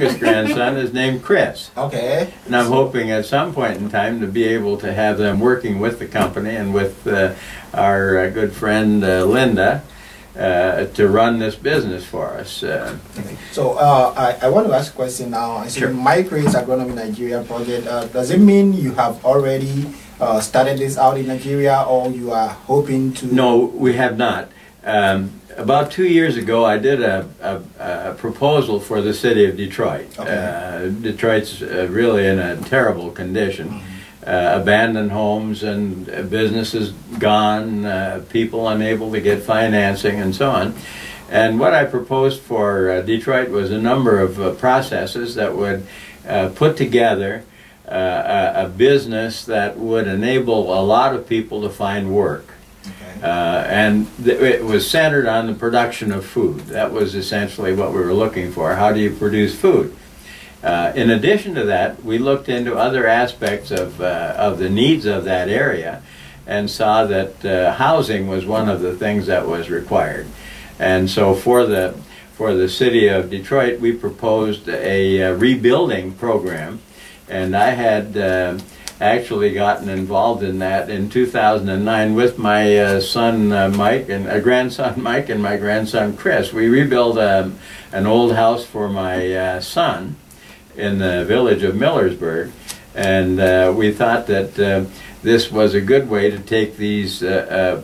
youngest grandson is named Chris. Okay. And I'm hoping at some point in time to be able to have them working with the company and with our good friend Linda to run this business for us. Okay. So I want to ask a question now. I see Sure. Micro's Agronomy Nigeria project. Does it mean you have already started this out in Nigeria, or you are hoping to? No, we have not. About 2 years ago, I did a proposal for the city of Detroit. Okay. Detroit's really in a terrible condition. Abandoned homes and businesses gone, people unable to get financing and so on. And what I proposed for Detroit was a number of processes that would put together a business that would enable a lot of people to find work. And it was centered on the production of food. That was essentially what we were looking for. How do you produce food? In addition to that, we looked into other aspects of the needs of that area and saw that housing was one of the things that was required. And so for the city of Detroit, we proposed a rebuilding program, and I had actually gotten involved in that in 2009 with my son Mike and grandson Mike and my grandson Chris. We rebuilt an old house for my son in the village of Millersburg, and we thought that this was a good way to take these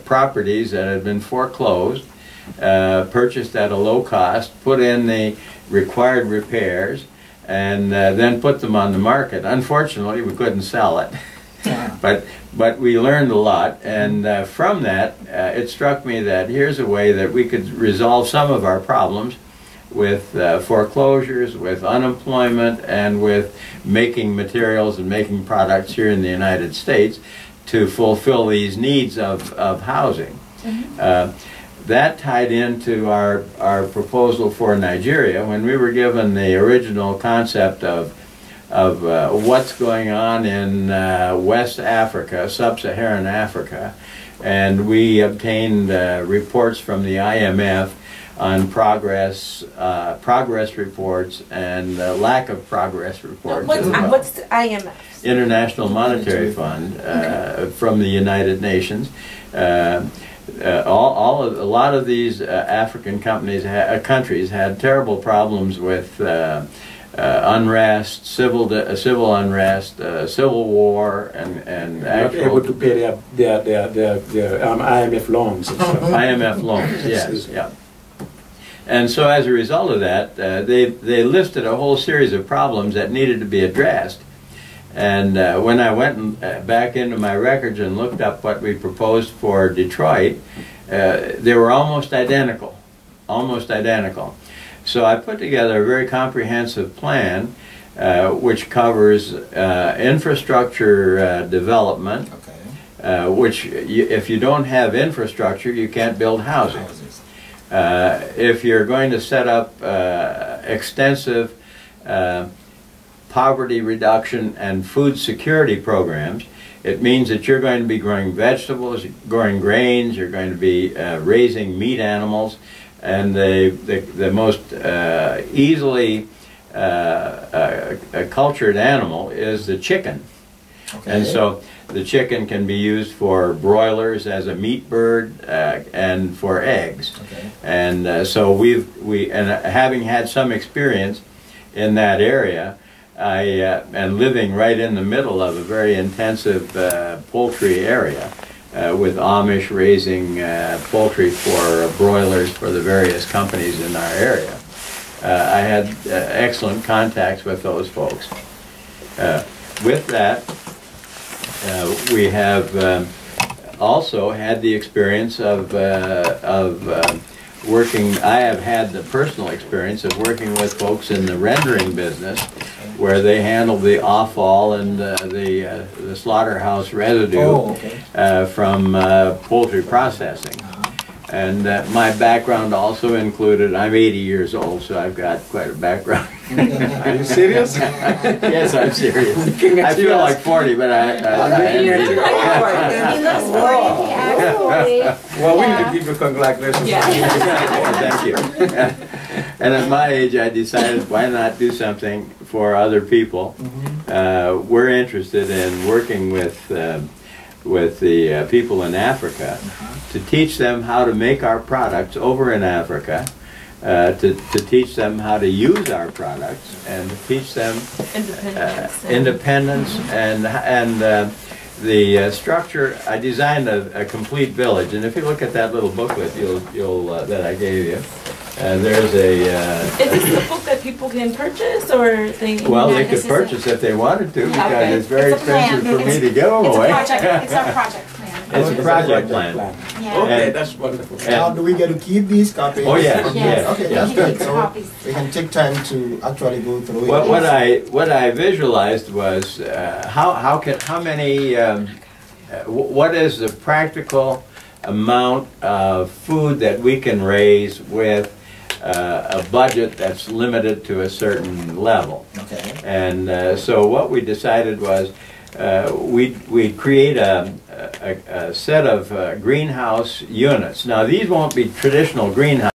properties that had been foreclosed, purchased at a low cost, put in the required repairs, and then put them on the market. Unfortunately, we couldn't sell it, but we learned a lot, and from that, it struck me that here's a way that we could resolve some of our problems with foreclosures, with unemployment, and with making materials and making products here in the United States to fulfill these needs of housing. That tied into our proposal for Nigeria when we were given the original concept of what's going on in West Africa, Sub-Saharan Africa, and we obtained reports from the IMF on progress reports and lack of progress reports. What's the IMF? International Monetary Fund from the United Nations. A lot of these African countries had terrible problems with unrest, civil unrest, civil war, and not able to pay their IMF loans. And stuff. IMF loans, yes, yeah. And so as a result of that, they listed a whole series of problems that needed to be addressed. And when I went back into my records and looked up what we proposed for Detroit, they were almost identical, So I put together a very comprehensive plan which covers infrastructure development, which if you don't have infrastructure, you can't build housing. If you're going to set up extensive poverty reduction and food security programs, it means that you're going to be growing vegetables, growing grains, you're going to be raising meat animals, and the most easily cultured animal is the chicken. And so the chicken can be used for broilers as a meat bird and for eggs. And so having had some experience in that area, and living right in the middle of a very intensive poultry area with Amish raising poultry for broilers for the various companies in our area. I had excellent contacts with those folks. With that, we have also had the experience of working. I have had the personal experience of working with folks in the rendering business, where they handle the offal and the slaughterhouse residue from poultry processing. And my background also included, I'm 80 years old, so I've got quite a background. Are you serious? Yes, I'm serious. I feel like 40, but I am 80. Well, we need to give you congratulations. Yeah. Thank you. And at my age, I decided, why not do something for other people? We're interested in working with the people in Africa to teach them how to make our products over in Africa, to teach them how to use our products, and to teach them independence and the structure. I designed a complete village, and if you look at that little booklet that I gave you, there's a... Is this a book that people can purchase, or they... Well, they could purchase if they wanted to, because it's very expensive for me to give them away. It's our project plan. It's a project plan. Yeah. Okay, that's wonderful. Now, do we get to keep these copies? Oh, yes, Yes. Okay, yes. that's good. Keep So copies. we can take time to actually go through it. What I visualized was what is the practical amount of food that we can raise with a budget that's limited to a certain level. Okay. And so what we decided was we'd create a set of greenhouse units. Now these won't be traditional greenhouse